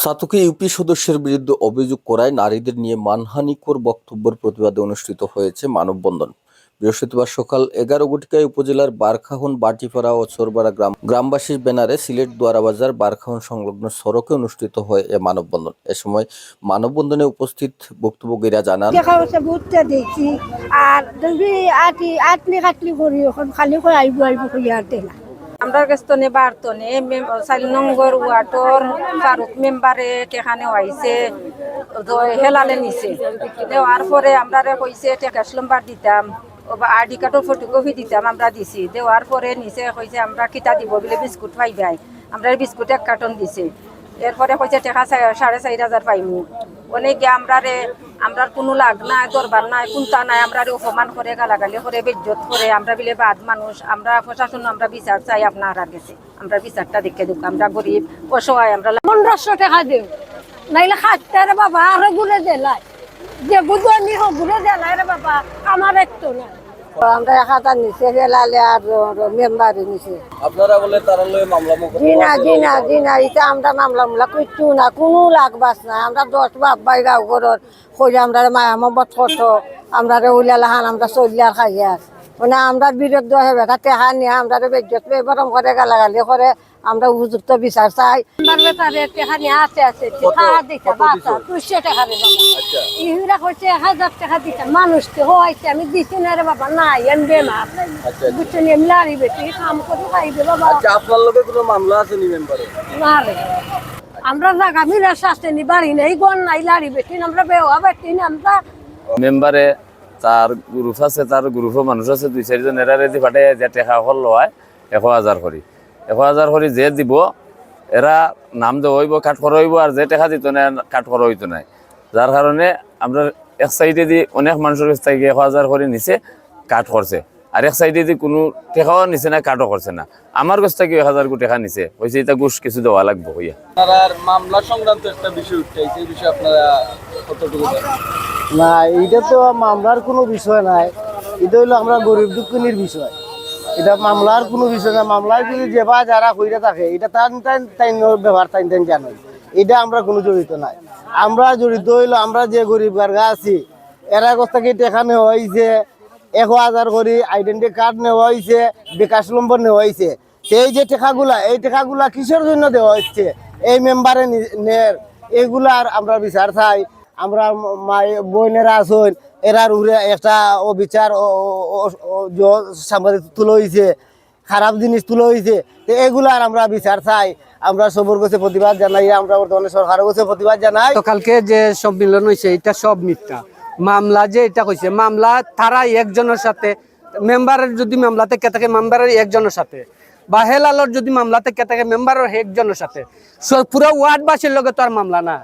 সাতকে ইউপি সদস্যের বিরুদ্ধে অভিযোগ করায় নারীদের নিয়ে মানহানিকর বক্তব্যের প্রতিবাদে অনুষ্ঠিত হয়েছে মানববন্ধন। বৃহস্পতিবার সকাল 11 ঘটিকায় উপজেলার বারখাহন বাটিপাড়া ও চোরবাড়া গ্রামবাসীর ব্যানারে সিলেট দোয়ারাবাজার বারখাহন সংলগ্ন সড়কে অনুষ্ঠিত হয় এ মানববন্ধন। এ সময় মানববন্ধনে উপস্থিত বক্তব্যকারীরা জানান, আমরা গেস্তনে বার্তনে 4 নম্বর ওয়ার্ডর ফারুক মেম্বারে টেখানে হয়েছে হেলালে নিছে দেওয়ার পরে আমরা কইছে টেকাশ লম্বার দিতাম আইডি কার্ডের ফটোকপি দিতাম, আমরা দিছি। দেওয়ার পরে নিচে কইছে আমরা কিতা দিব বলে বিস্কুট পাইবাই, আমরা বিস্কুট 1 কার্টন দিছে। এরপরে কইছে টেকা 4,500 পাইমু। অনেকে আমরার কোনো লাগ নাই, দরবার নাই, কোনটা নাই, আমরা অপমান করে গালাগালি করে বেজ্জত করে। আমরা বিলে বাদ মানুষ, আমরা প্রশাসন আমরা বিচার চাই আপনার কাছে। আমরা বিচারটা দেখে দেব, আমরা গরিব অসহায়, আমরা 1500 টাকা দেব নাইলে খাটতে রে বাবা, আরো ঘুরে দেলাই যে বুঝনি হোক ঘুরে দেলাই রে বাবা, আমার একটু না। আমরা 1000 নিচে ফেলালে আর মেম্বারে নিচে আপনারা বলে তারা লয়ে মামলা জি না এটা আমরা মামলা কিচ্ছু না, কোনো লাগবাস না। আমরা 10 বাপ ভাই গাঁও ঘরের কই আমরা মায়া মহব্বত করতো, আমরা উইলালাহান আমরা চলিয়ার খাইয়া মানে আমরা বিরুদ্ধে হবে টেকা নিয়ে আমরা বেজ্জত বেবরম করে গালাগালি করে। আমরা উপযুক্ত বিচার চাই। টেকা নিয়ে আছে 200 টাকা রে বাবা, ইহুরা করছে 1000 টাকা দিতাম মানুষকে হয়েছে, আমি দিছি না রে বাবা, নাই এন বেমার বুঝছেন, এমনি লাড়ি বেটি কাম করে খাইবে বাবা। আপনার লগে কোনো মামলা আছে নি মেম্বারে? না রে, আমরা লাগামিরা শাস্তি বাড়ি নেই, গন নাই, লাড়ি বেটি আমরা বেওয়া বেটি আমরা মেম্বারে তার গ্রুপ আছে, তার গ্রুপও মানুষ আছে 2-4 জন, এরা রেডি ফাটে যে টেকা হল হয় 1000 করি 1000 করি যে দিব এরা নাম দেওয়া হইব, কাট করা হইব, আর যে টেকা দিত না কাট করা হইতো নাই। যার কারণে আমরা এক সাইডে দিয়ে অনেক মানুষের কাছ থেকে 1000 করে নিচে কাট করছে, আর এক সাইডে দিয়ে কোনো টেকাও নিছে না, কাটও করছে না। আমার কাছ থেকে 1000 টাকা নিছে, হয়েছে এটা ঘুষ কিছু দেওয়া লাগবে হইয়া। আর মামলা সংক্রান্ত একটা বিষয় উঠতেছে, এই বিষয়ে আপনারা কতটুকু জানেন? না, এটা তো মামলার কোনো বিষয় নাই, এটা হলো আমরা গরিব দুঃখিনীর বিষয়। এটা মামলার কোনো বিষয় না। মামলার যদি যেবা যারা কইরা থাকে এটা তাই ব্যবহার তাই জানেন, এটা আমরা কোনো জড়িত নাই। আমরা জড়িত হইলো আমরা যে গরিব গার্গা আছি, এরা কাছ থেকে টেকা নেওয়া হয়েছে, 1000 করে আইডেন্টি কার্ড নেওয়া হয়েছে, বিকাশ নম্বর নেওয়া হয়েছে। এই যে এই টাকাগুলা কিসের জন্য দেওয়া হচ্ছে এই মেম্বারে এইগুলার আমরা বিচার চাই। আমরা বোনেরা আসুন, এরার উড়ে একটা অবিচার সাংবাদিক তুলে হয়েছে, খারাপ জিনিস তুলে হয়েছে, তো এগুলার আমরা বিচার চাই। আমরা সবর কাছে প্রতিবাদ জানাই, আমরা বর্তমানে সরকারের কাছে প্রতিবাদ জানাই। কালকে যে সম্মিলন হয়েছে এটা সব মিথ্যা মামলা। যে এটা কইছে মামলা তারা একজনের সাথে, মেম্বারের যদি মামলা থেকে থাকে মেম্বারের একজনের সাথে, বা হেলালর যদি মামলা থেকে থাকে মেম্বারের একজনের সাথে, পুরো ওয়ার্ডবাসীর লগে তো আর মামলা না।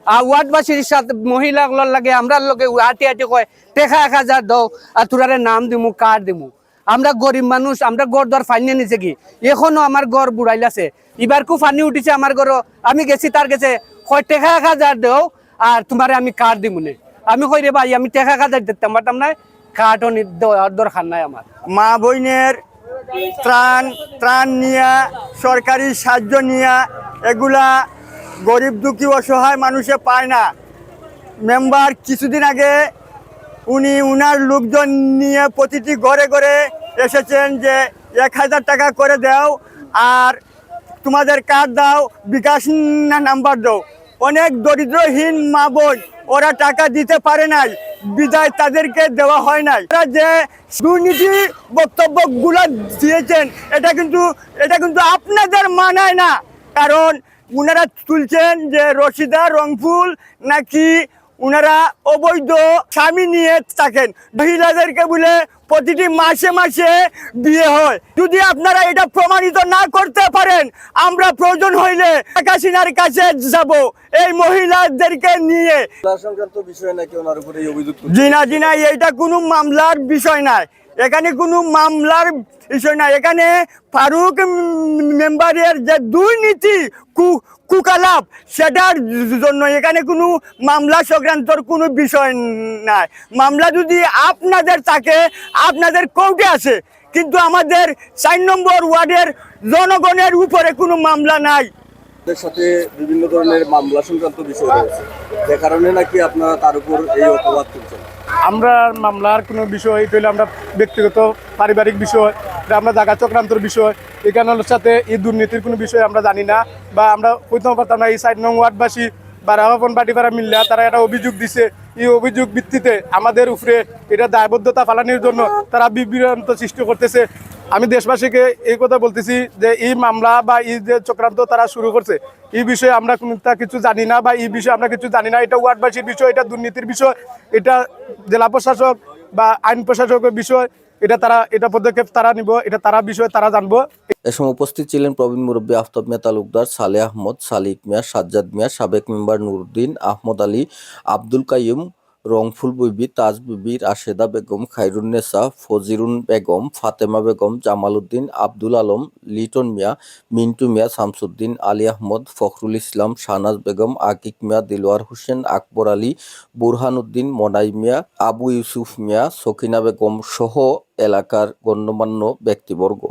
আর ওয়ার্ডবাসীর সাথে মহিলাগুলোর লাগে আমরা লগে আটি কয় টেকা 1000 দাও আর তোরারে নাম দিমু, কার্ড দিমু। আমরা গরিব মানুষ, আমরা গড় দর ফাইনে নিছে কি এখনো আমার গড় বুড়াইলাছে, এবার খুব ফানি উঠিছে আমার গড়। আমি গেছি তার কাছে কয় টেকা 1000 দাও আর তোমারে আমি কার্ড দিমু নে। আমি কই রে ভাই আমি টেকা 1000 দিতাম পারতাম না, কার্ডও দেওয়ার দরকার নাই আমার। মা বোনের ত্রাণ নিয়া, সরকারি সাহায্য নিয়া, এগুলা গরিব দুঃখী অসহায় মানুষে পায় না। মেম্বার কিছুদিন আগে উনার লোকজন নিয়ে প্রতিটি ঘরে ঘরে এসেছেন যে 1000 টাকা করে দাও আর তোমাদের কার্ড দাও, বিকাশ নাম্বার দাও। অনেক দরিদ্রহীন মা বোন ওরা টাকা দিতে পারে নাই, বিদায় তাদেরকে দেওয়া হয় নাই। ওরা যে দুর্নীতি বক্তব্যগুলো দিয়েছেন এটা কিন্তু আপনাদের মানায় না। কারণ উনারা তুলছেন যে রশিদা রংপুল নাকি উনারা অবৈধ স্বামী নিয়ে থাকেন, মহিলাদেরকে বলে প্রতিটি মাসে মাসে বিয়ে হয়। যদি আপনারা এটা প্রমাণিত না করতে পারেন, আমরা প্রয়োজন হইলে হাসিনার কাছে যাব এই মহিলাদেরকে নিয়ে। জি না, এইটা কোনো মামলার বিষয় নাই, এখানে কোনো মামলার বিষয় নাই। এখানে ফারুক মেম্বারের যে দুর্নীতি কুকালাপ সেটার জন্য এখানে কোনো মামলা সংক্রান্তর কোনো বিষয় নাই। মামলা যদি আপনাদের থাকে আপনাদের কোর্টে আছে, কিন্তু আমাদের 4 নম্বর ওয়ার্ডের জনগণের উপরে কোনো মামলা নাই। এর সাথে বিভিন্ন ধরনের মামলা সংক্রান্ত বিষয় রয়েছে, যে কারণে নাকি আপনারা তার উপর এই অপবাদ তুলছেন। আমরা মামলার কোনো বিষয় এটা হলে আমরা ব্যক্তিগত পারিবারিক বিষয়, এটা আমরা জায়গা চক্রান্তর বিষয়, এখানের সাথে এই দুর্নীতির কোনো বিষয় আমরা জানি না বা আমরা কইতে পারতাম না। এই ৪ নং ওয়ার্ডবাসী বারাহাপন বাটিপাড়া মিল্লা তারা একটা অভিযোগ দিছে, এই অভিযোগ ভিত্তিতে আমাদের উপরে এটা দায়বদ্ধতা ফালানোর জন্য তারা বিভ্রান্ত সৃষ্টি করতেছে। আমি দেশবাসীকে এই কথা বলতেছি যে এই মামলা বা এই যে চক্রান্ত তারা শুরু করছে, এই বিষয়ে আমরা কিছু জানি না বা এই বিষয়ে আমরা কিছু জানি না। এটা ওয়ার্ডবাসীর বিষয়, এটা দুর্নীতির বিষয়, এটা জেলা প্রশাসক বা আইন প্রশাসকের বিষয়, এটা পদক্ষেপ তারা নিব, এটা তারা বিষয় তারা জানবো। এ সময় উপস্থিত ছিলেন প্রবীণ মুরব্বী আফতাব মিয়া তালুকদার, সালেহ আহমদ, সালিক মিয়া, সাজ্জাদ মিয়া, সাবেক মেম্বার নুরুদ্দিন, আহমদ আলী, আব্দুল কাইয়ুম, রংফুল বিবি, তাজ বিবি, রাশেদা বেগম, খায়রুন্নেসা, ফজিরুন বেগম, ফাতেমা বেগম, জামাল উদ্দিন, আব্দুল আলম, লিটন মিয়া, মিন্টু মিয়া, শামসুদ্দিন, আলী আহমদ, ফখরুল ইসলাম, শাহনাজ বেগম, আকিক মিয়া, দিলওয়ার হোসেন, আকবর আলী, বুরহান উদ্দিন, মনাই মিয়া, আবু ইউসুফ মিয়া, সকিনা বেগম সহ এলাকার গণ্যমান্য ব্যক্তিবর্গ।